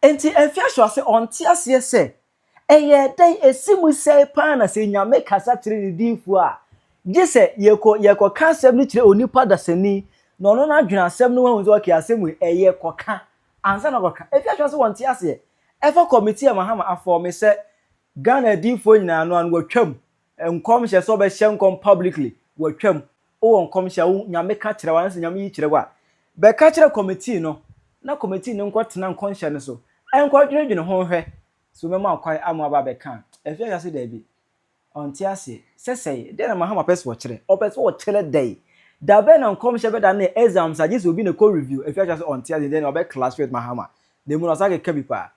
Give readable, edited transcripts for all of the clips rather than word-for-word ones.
enti Afia Schwar se onte ase se eye den esimu se pa na se nyame kasa kire ni dinfu a je se yeko ka asem ni kire onipa dasani na ono na adwena asem no hu zo ke asem eye koka ansa na koka Afia Schwar se onte ase efa committee e Mahama aform se Ghana dinfu nyina no an watwam enkom hye so be hye enkom publicly watwam o enkom hye nyame ka kire wa se nyame yi kire wa be ka kire committee no na committee no nkotena nkonhye ne so enko dwedwene ho hwe so mema akwai amu aba be kan Afia Schwar se da bi onti ase sesei de na Mahama pese wo kire o pese wo kire dai da be na nkomhye be da na exams agis obi na co review Afia Schwar se onti ase then obe class with Mahama de mu no sa ke bi pa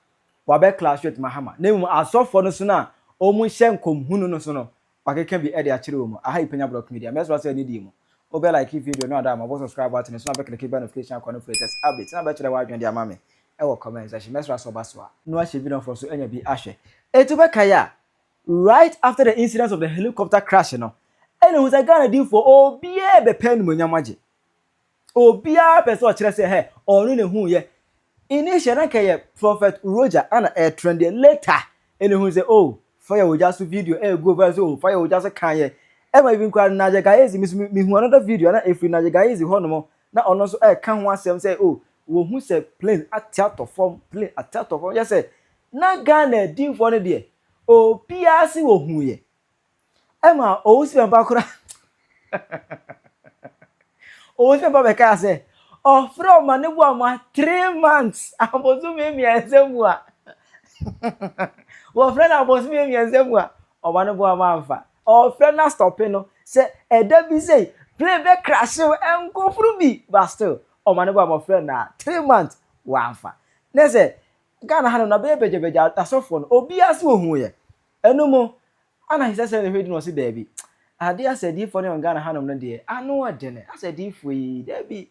wa be class with Mahama na mu asofo no so na o mu hye nkomhunu no so no wa ke bi e de a kire wo mu aha Penyah block media mesra se ni di mu o be like video no ada ma bo subscribe button so na be click notification icon for latest updates na be kire wa adwen de amame e wo comment section mesra so baso no ahye video for so enya bi ahwe etu be kaya right after the incident of the helicopter crash no ene hu say Ghana din for obia be pen mo nyamaje obia person kire say he onu ne hu ye initial na kaya prophet Roger ana trend later ene hu say oh fire we just video go over so fire we just kan ye e ma even kwa na je guys mi hu another video na efri na je guys ho no mo na ono so kan ho asem say oh wo hu say plane at form yes say na Ghana din for no de o piasi wo hu ye ema o si mba kura o si mba be ka say o from mane bu ama 3 months abozu me mienzemu a wo friend abozu me mienzemu a o mane bu ama amfa o friend na stop no say eda bi say plane be crash enko furu bi but still o mane bu ama friend na 3 months wa amfa na say Ghana hanu na beje asofo no obi ase ohun ye enumo ana hisa se hwedi no se dabi ade asedi fo ne Ghana hanu no de anu odene asedi fo yi dabi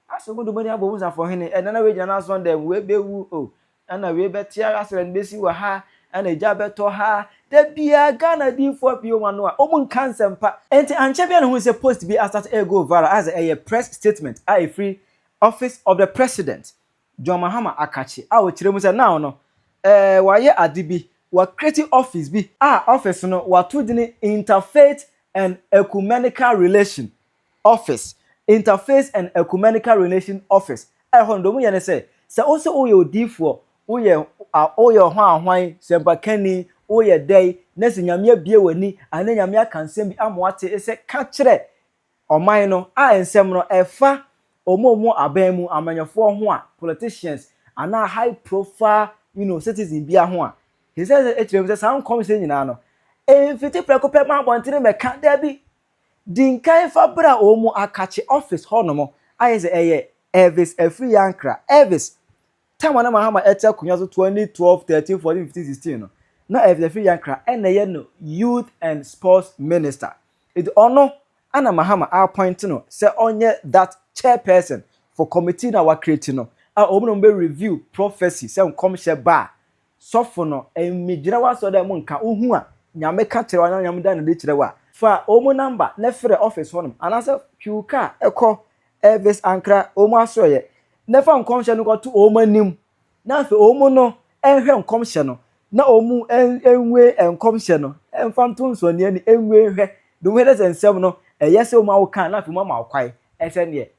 asogodo bani abomu za fo hene enana we jana so dem we bewu o ana we betia asere besi wa ha ana eja beto ha dabia Ghana di fo bi o manu a omun kansempa enti anche bia no hu se post bi start go viral as a press statement a free office of the president John Mahama akachi a wo kire mu se now no waye adibi wa creative office bi office no wa to dini interfaith and ecumenical relation office interfaith and ecumenical relation office hondo mu ye ne se also o ye odifo o ye ho ahwan sempa kani o ye dai na se nyame abie wani ana nyame akansem bi amoate ese ka kire oman no ensem no efa omomo abamu amanyafo ho a politicians ana high profile citizen bia ho a he says etirem say some come say nyina no enfiti prekope ma bontire meka da bi dinkan fa bra omu akache office honomo ayeze eye Elvis Efri Yankra Elvis time na Mahama etia kunya so 2012 13 14 15 16 no na Elvis Efri Yankra eneye no youth and sports minister it ono ana Mahama appoint no say onye that chairperson for committee na wa create no omu be review prophecy say nkom hye ba sofo no emigire wa so da mu nka ohu a nyame ka kire wa nyame da na de kire wa fa omu number na frɛ office honum anasa piuka ekɔ Elvis Ankra omu asoye na fa nkom hye no ko to omu anim na fa omu no enhwɛ nkom hye no na omu enwe nkom hye no emfa nto nsoni ani enwe hwɛ do hwɛ de nsɛm no yese omu awoka na fa mu ma akwai ese ne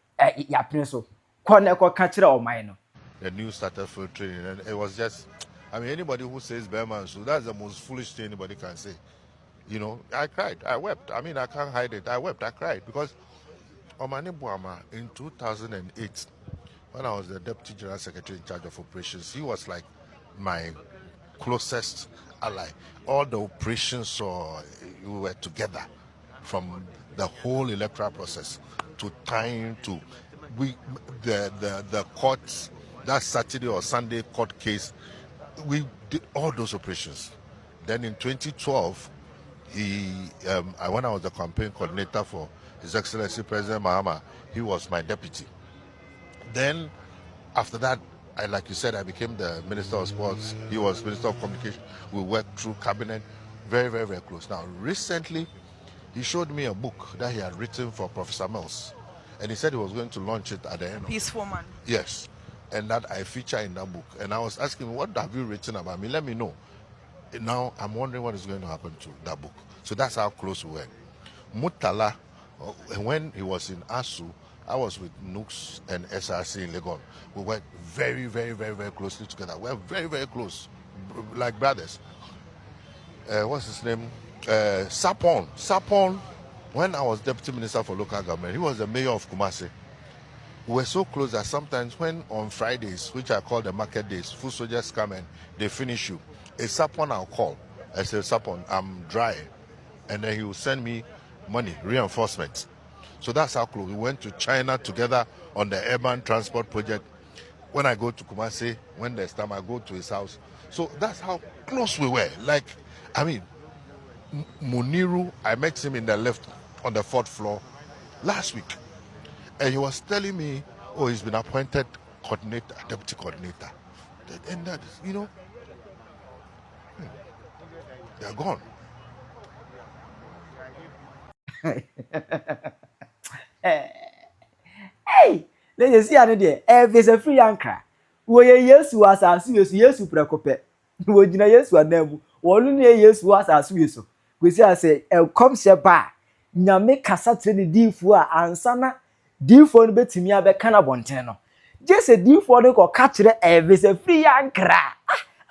ya pene so ko na ko ka kire oman no. The news started filtering and it was just, I mean, anybody who says Bearman, so that's the most foolish thing anybody can say. I cried, I wept. I mean, I can't hide it. I wept, I cried because Omani Buama in 2008, when I was the Deputy General Secretary in charge of operations, he was like my closest ally. All the operations we were together from the whole electoral process to time to the courts. That Saturday or Sunday court case, we did all those operations. Then in 2012, when I was the campaign coordinator for His Excellency President Mahama, he was my deputy. Then after that, like you said, I became the Minister of Sports. He was Minister of Communication. We worked through cabinet, very, very, very close. Now, recently, he showed me a book that he had written for Professor Mills. And he said he was going to launch it at the end. Peaceful man. Yes. and that I feature in that book. And I was asking, what have you written about me? Let me know. And now I'm wondering what is going to happen to that book. So that's how close we were. Mutala, when he was in ASU, I was with Nooks and SRC in Legon. We worked very, very, very, very closely together. We were very, very close, like brothers. What's his name? Sapon. Sapon, when I was deputy minister for local government, he was the mayor of Kumasi. We were so close that sometimes when on Fridays, which I call the market days, food soldiers come and they finish you. A Sapon I'll call. I say, Sapon, I'm dry. And then he will send me money, reinforcements. So that's how close. We went to China together on the urban transport project. When I go to Kumasi, when there's time, I go to his house. So that's how close we were. Like, I mean, Muniru, I met him in the lift on the 4th floor last week. And he was telling me, oh, he's been appointed coordinator, deputy coordinator. And that is, you know, they're gone. Hey, let's see another. There's a free anchor. We yes was as yes precope. We did yes one name. One yes was as we so. We say, come sheba. Nyame kasa treni difu a ansana difu no betimi abeka bonteno. Just a difu no ko catch there's a free anchor.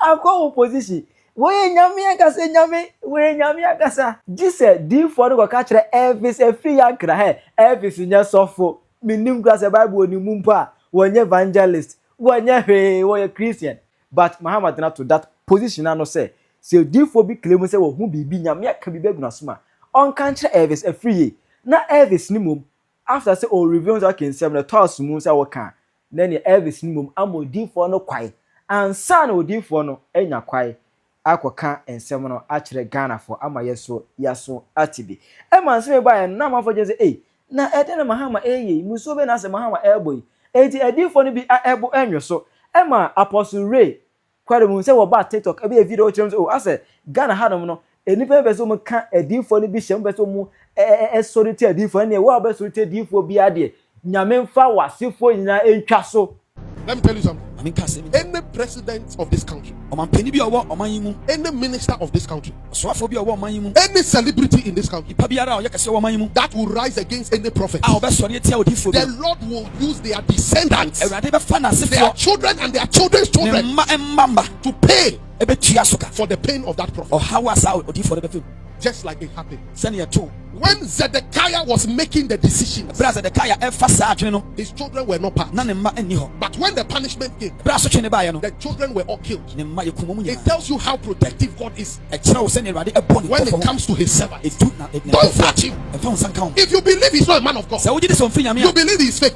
I go opposition. We nyame akasa nyame, we nyame akasa. Just a difu no ko catch there's a free anchor. Hey, everything nya sofo. Minim grass Bible ni mumpa. Wonye evangelist. Wonye hey, wonye Christian. But Mahama not to that position no say. So difu be claim say wo hu bibi nyame aka bibi aguna soma. On country Elvis a free na Elvis ni mum after say o review that can say na toss mum say what can then the Elvis ni mum amodi for no kwai and san odi for no enya kwai akoka ensem no akire Ghana for ama yeso yaso atibi e man say buy na ma for just say na ede na Mahama muso be na say Mahama elboy edi edi for no bi ebo enyo so e ma Apostle Ray kwade mum say wo ba TikTok e be video chem say oh ase Ghana hadom no enipa beso mo ka edifo ni bi hyem beso mo sorite edifo ne wa be sorite edifo bi ade nyame mfa wasefo nyina entwa so. Let me tell you something. Any president of this country, any minister of this country, any celebrity in this country that will rise against any prophet, the Lord will use their descendants, their children and their children's children to pay for the pain of that prophet. Just like it happened when Zedekiah was making the decision, his children were not part. But when the punishment came, the children were all killed. It tells you how protective God is when it comes to his servants. Don't touch him. If you believe he's not a man of God, you believe he's fake,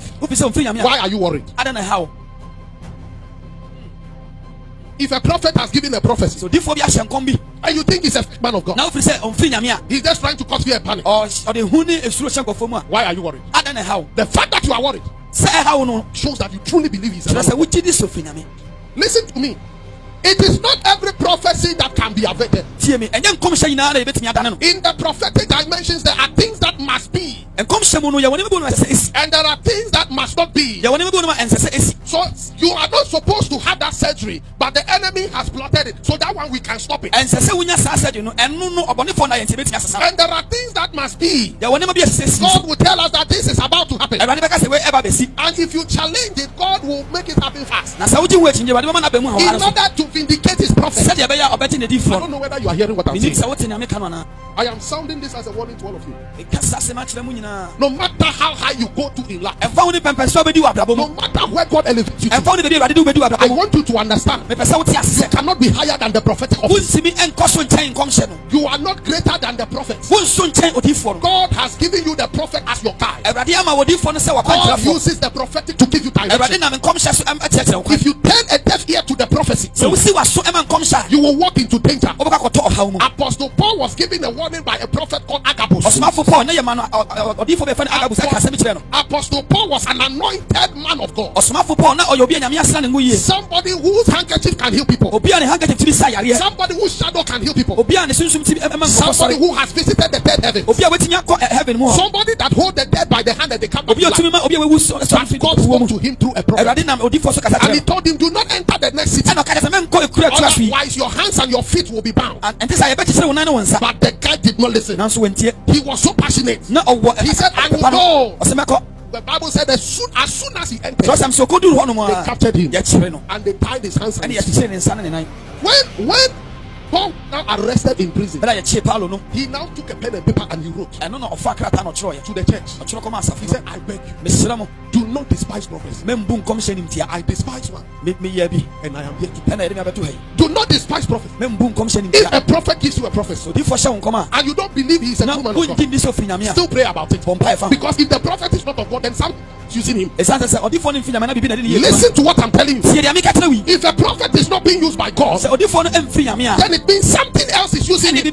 why are you worried? I don't know how. If a prophet has given a prophecy, and you think he's a man of God, he's just trying to cause fear and panic. Why are you worried? I don't know how. The fact that you are worried shows that you truly believe he's a man of God. Listen to me. It is not every prophecy that can be averted. In the prophetic dimensions, there are things that must be, and there are things that must not be. So you are not supposed to have that surgery, but the enemy has plotted it, so that one we can stop it. And there are things that must be. God will tell us that this is about to happen, and if you challenge it, God will make it happen fast in order to vindicate his prophet. I don't know whether you are hearing what I'm saying. I am sounding this as a warning to all of you. No matter how high you go to in life, no matter where God elevates you to, I want you to understand you cannot be higher than the prophetic office. You are not greater than the prophet. God has given you the prophet as your guide. God uses the prophetic to give you direction. If you turn a deaf ear to the prophecy, you will walk into danger. Apostle Paul was given a warning by a prophet called Agabus. Apostle Paul was an anointed man of God. Somebody whose handkerchief can heal people. Somebody whose shadow can heal people. Somebody who has visited the dead heaven. Somebody that holds the dead by the hand and they come back to life. But God spoke to him through a prophet. And he told him, do not enter the next city. Otherwise your hands and your feet will be bound. But the guy did not listen. He was so passionate. He said, I will go. The Bible said as soon as he entered, they captured him and they tied his hands and his feet. When Paul now arrested in prison, he now took a pen and paper and he wrote to the church. He said, I beg you, do not despise prophets. I despise one, and I am here to tell you. Do not despise prophets. If a prophet gives you a prophecy and you don't believe he is a true man of God, still pray about it. Because if the prophet is not of God, then some using him. Listen to what I'm telling you. If a prophet is not being used by God, then it means something else is using him.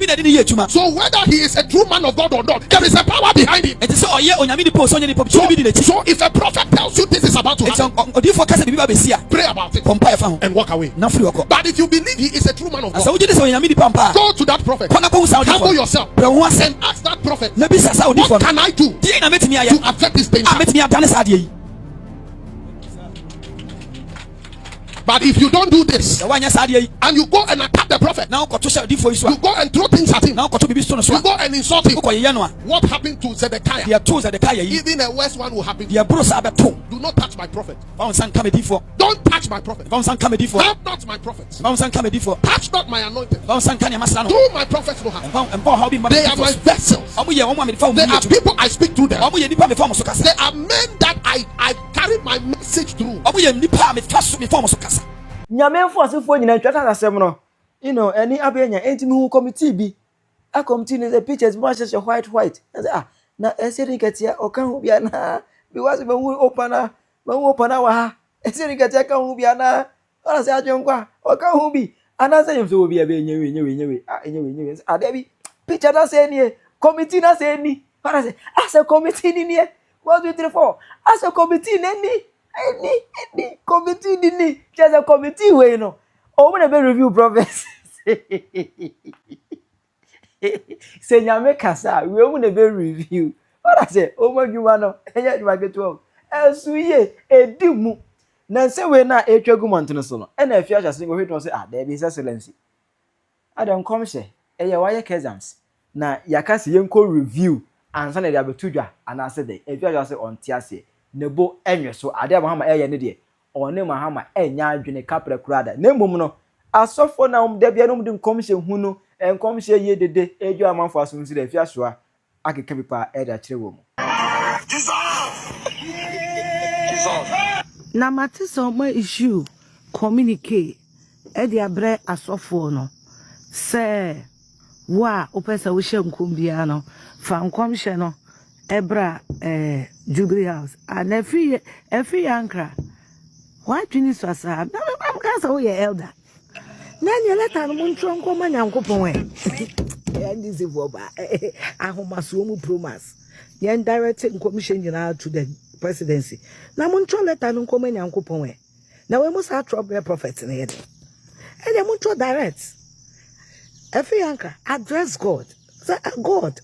So whether he is a true man of God or not, there is a power behind him. So if a prophet tells you this is about to happen, pray about it and walk away. But if you believe he is a true man of God, go to that prophet, humble yourself and ask that prophet, what can I do to affect this danger? But if you don't do this and you go and attack the prophet, you go and throw things at him, you go and insult him, what happened to Zedekiah? Even a worse one will happen. Do not touch my prophet. Don't touch my prophet. Help not my prophets. Touch not my anointed. Do my prophets no harm. They are my vessels. They are people I speak to them. They are men that I carry my message through. Nyamefo asefo nyina twata asem no eni abenya entimi hu committee bi a committee ne the pictures mo share white na eseri ketia oka hu bia na because me hu opana wa ha eseri ketia ka hu bia na ora se adwenkwa oka hu bi anase yemso obi abe nyewe ade bi picture na se ni committee na se ni ora se as committee ni 1 2 3 4 as committee ni any committee ni just a committee way no o mo na be review prophecies say nyame kasa we mo na be review what I say o mo dwuma no enya dwuma geto esuye edimu na se we na etwagu monto so no e na Afia Schwar go hweto say there be excellency adam come she eye waye exams na yakase yenko review ansa na dia betudwa ana say dey Afia Schwar say on tiase nebo enwe so ade Mahama eye ne de one Mahama enya adwene kapra kurada na mmom no asofo na da bia no mde nkomhye hu no nkomhye ye dede ejo amanfo aso nsi da Afia Schwar akeka bipa eda kire wo mu na matiso mo issue communicate e de abre asofo no se wa opesa wo hye nkombia no fa nkomhye no ebra Jubilee House and every ankra why twini so asa na am we elder na nye letter no montro nkoma nyankopon and this is ba ahomaso mu promise yen direct commission to the presidency na montro letter no nkoma nyankopon na we must have trouble prophet na yede and they montro direct every ankra address God say God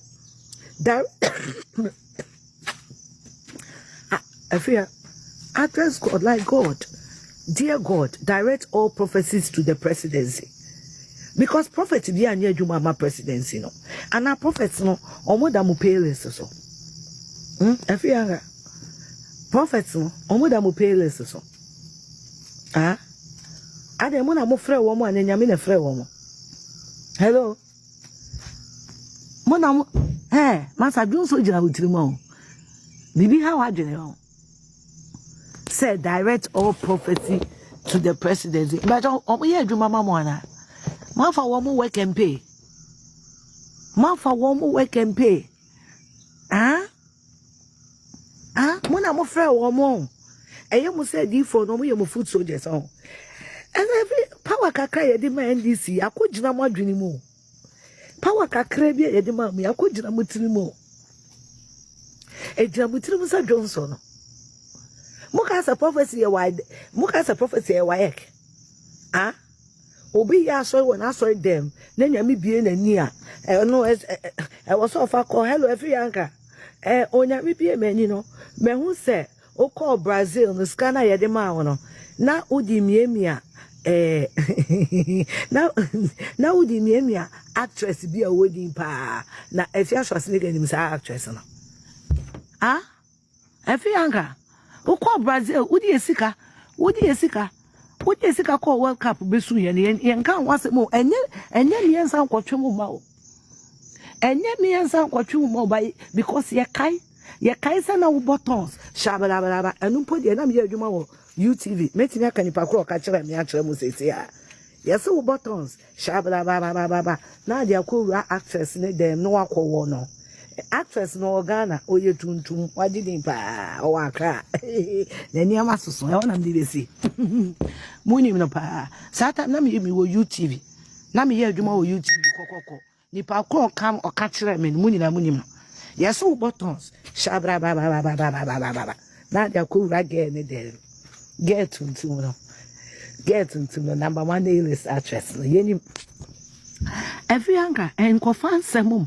Afia, address God like God. Dear God, direct all prophecies to the presidency. Because prophets be a near Juma presidency, no. And our prophets no omoda mu pay list so. Afia, prophets no omoda mu pay list so. Ade mo na mo frɛ wo mo anyame na frɛ wo mo. Hello. Mo na mo masa dwonso gina wutirimo. Bibi how adwene ho. Say direct all prophecy to the presidency. But yeah, do mama mwana. Mafa womu work and pay. Mona mo frɛ wo mo. Eye mo say di for no mo ye mo food soldiers on. And every power kakra ye di ma NDC akogina mo adwene mu. power kakra bi ye de ma me akogina mutiri mu ejina mutiri mu sa Johnson no muka sa prophecy ye wide muka sa prophecy ye wide ah obi ya so won aso dem na nyame bie nani a no e was of call hello Afia onyame bie mani no me hu se o call Brazil no scanner ye de ma wono na udi miemia na udi miemia actress bi a wodi pa na Afia Schwar firés nim sa actress no ah Afia o call Brazil udi esika call World Cup besu yen kan wase mo enye miensa kwatwe mo ma o enye miensa kwatwe mo ma because ye kai say na wo buttons shabalaba enu podi na me adwuma wo UTV metimi aka nipa kro ka kire me akire mo sese a yes wo buttons shabalaba na dia ko wura actress ne dem no akwo no actress no Ghana oye tuntum wajidin pa o aka na ni ama soso e wona mdi besi munim no pa sata na me wo UTV na me ye adwuma wo UTV kokoko nipa ko kam o ka kire me munim no yes wo buttons shabra ba na dia ko wura ge ne dem get tuntum no number 1 A-list actress no yeni Afia enkofa nsɛm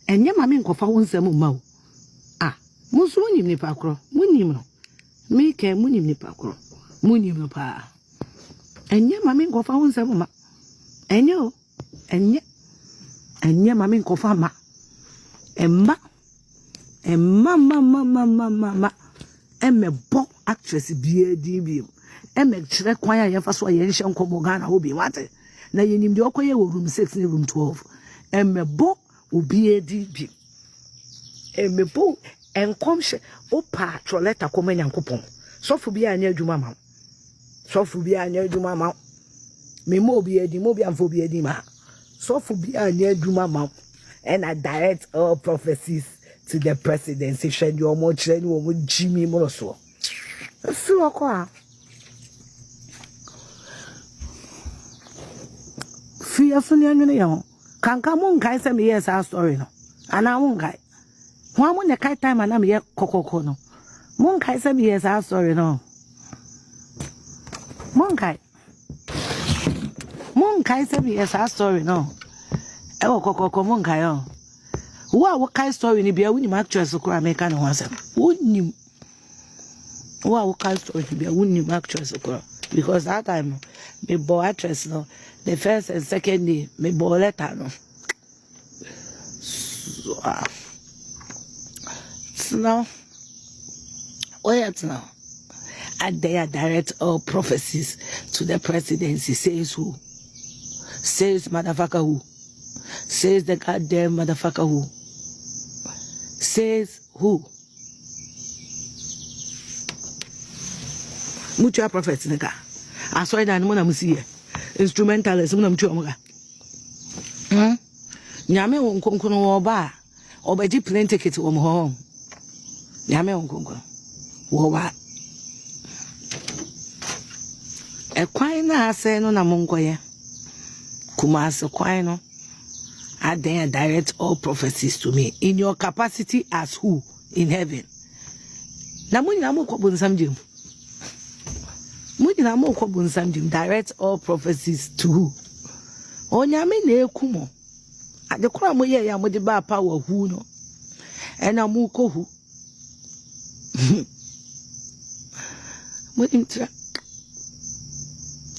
enye mame nkofa wo nsɛm ma o ah muso munim ni pakro munim no me ke munim ni pakro munim no pa enye mame nkofa wo nsɛm ma enye o enye mame nkofa ma emma emebo actress bia di bi kire kwan ya yefa so ye nhye nkomo Ghana obi wate na yenim de okoye wo room 6 ni room 12 emebo obi edi bi emebo enkomhye opa troleta koma nyankopon sofu bi anya adwuma ma me mo obi edi mo bi amfo obi edi ma sofu bi anya adwuma ma and I direct all prophecies to the presidency shed your mo kire ni wo mo Jimmy mo so fi okwa fi afuni anwene ya kanka mo nkai se me yes our story no ana mo nkai ho mo ne kai time na me ye kokoko no mo nkai se me yes our story no mo nkai se me yes our story no e kokoko mo nkai o wo kai story ni bia woni actress ko America no wasem woni wo kai story ni bia woni actress ko because that time me boy actress no the first and second day me boy letter no so now I dare direct all prophecies to the presidency. Says who? Says motherfucker who? Says the goddamn motherfucker who? Says who? Mucha prophets nigga. I saw that mona musie. Instrumentalist mona mucho mga. Nyame wonkonkono wo ba. Obeji plane ticket wo home. Nyame wonkonkono. Wo ba. E kwan na ase no na monkoye. Kuma ase kwan no. I then direct all prophecies to me in your capacity as who in heaven. Na muni na mo kwabun samjim. Muni na mo kwabun samjim direct all prophecies to who. Onyame na ekumo. Ade kura mo ye ya mo de ba power who no. Ena mo ko who. Mo intra.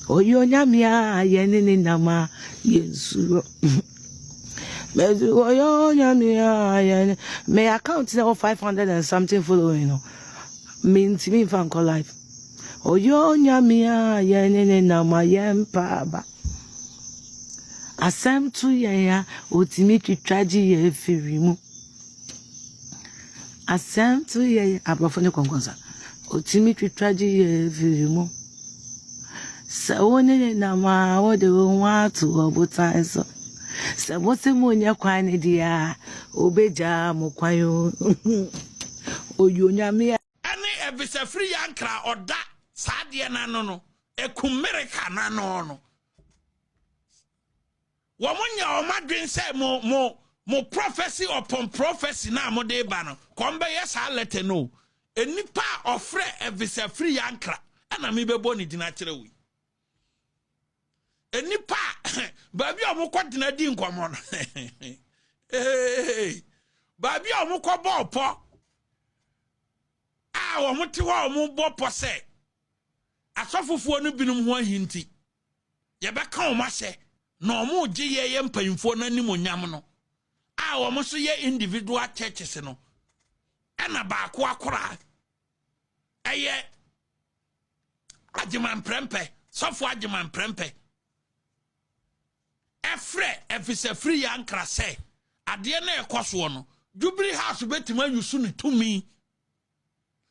Oyo nyamia yenene nama yensuro. May account now 500 and something following. Means me fan call life. Oh, yo, nyamia, yenene nama yempaba. Asem to ya, ultimate tragedy ye firimu. Asem to ya, abrafone kongonza. Ultimate tragedy ye firimu. Saone nama, what do you want to about so? Se wose mo nya kwan dia obeja mo kwayo oyo nyame ani ebisa free yankra oda sadie na no no ekumerika na no no Womonya omadwen say mo prophecy upon prophecy na mo de ba no. Kombe yes a letter no. Enipa ofre evisa free yankra. Ana me bebo ni dina kire wi. Enipa baby omukọ dina di nkomo no. Hey. Baby omukọ bo po. Ah, womote ho ombo po se. Asofufuo no binum ho ahinti. Ye beka o ma se. Na omo gye ye mpanyimfo na nimonyam no. Ah, omo so ye individual churches no. Ana ba ko akora. Eye ajiman prempe, sofo ajiman prempe. Efre efise free yankra se. Ade na ekoso no. Jubilee house betima yusu ne tumi.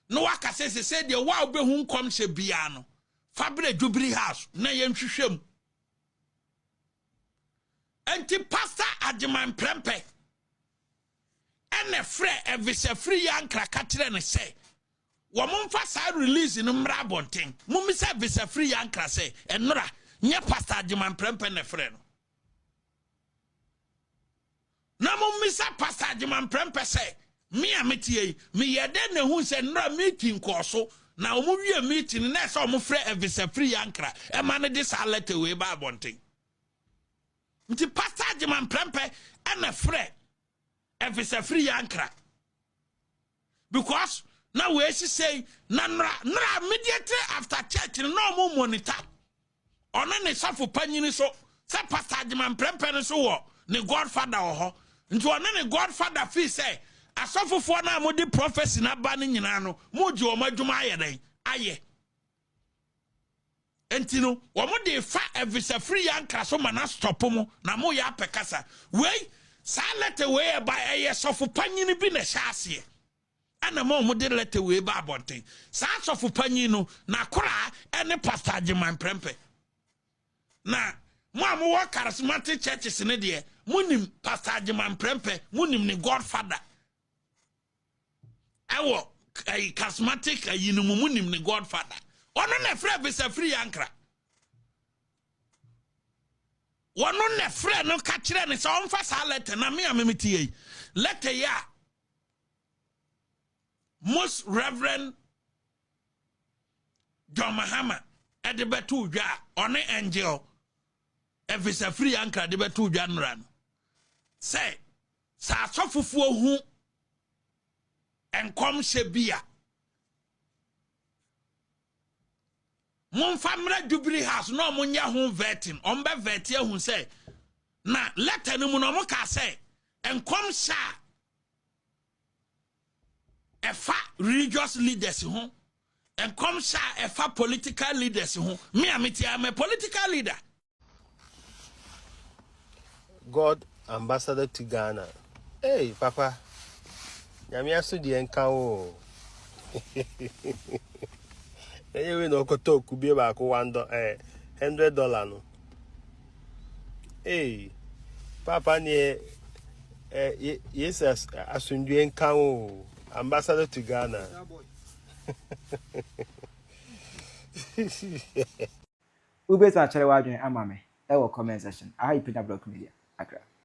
No waka se de wa obehu nkom se bia no. Fabre Jubilee house na yenhwehwem. Enti pastor ajiman prempe. Ene frɛ evise free yankra katere ne se. Womfa sa release no mra bonten. Mumisa evise free yankra se enora nye pastor ajiman prempe ne frɛ no. Na mumisa pastor ajiman prempe se me ametie me yede ne hu se nora meeting koso na omu wie meeting na se omu frɛ evise free yankra e ma ne de sa letter we ba bonten. Nti pastor ajiman prempe ene frɛ evise free yankra. Because now we say na immediately after church no more monitor. Ono ne safu panyini so se pastor ajiman prempe so wo ne godfather ho. Nti ono ne godfather fee say asofofo na modi prophecy na ba ne nyina no mo ji o madwuma aye den aye. Enti no wo mo de fa evisa free yankra so mana stop mo na mo ya pekasa. Wei sa letter we ba eye sofu panyini bi na hyase. Ana mo de letter we ba bonten. Sa sofu panyin no na kora ene pastor ajiman prempe. Na mo wo charismatic churches ne de munim pastor ajiman prempe munim ne godfather. Ewo charismatic yinu munim ne godfather. Ono na frɛ bisa free yankra. Wono na frɛ no ka kire ne sa onfa sa letter na me amemitie. Letter ya Most Reverend John Mahama at the Betuja on the angel if it's a free anchor the Betuja run. Say, Sa Sofufu who and come Shebia. Mon family Jubilee house no munya home vetting on be vetia who say na let any munomoka say and come sha efa religious leaders who and come sha efa political leaders who me am a political leader. God ambassador to Ghana. Hey papa nyame aso di enka o. Eyewe no koto kubie ba ko $100 no. Hey papa ni yes asundu enka o. Ambassador to Ghana. Yeah, boy. Ube to achare wadwen amame. E wo comment section. Aha Penyah Block Media. Accra.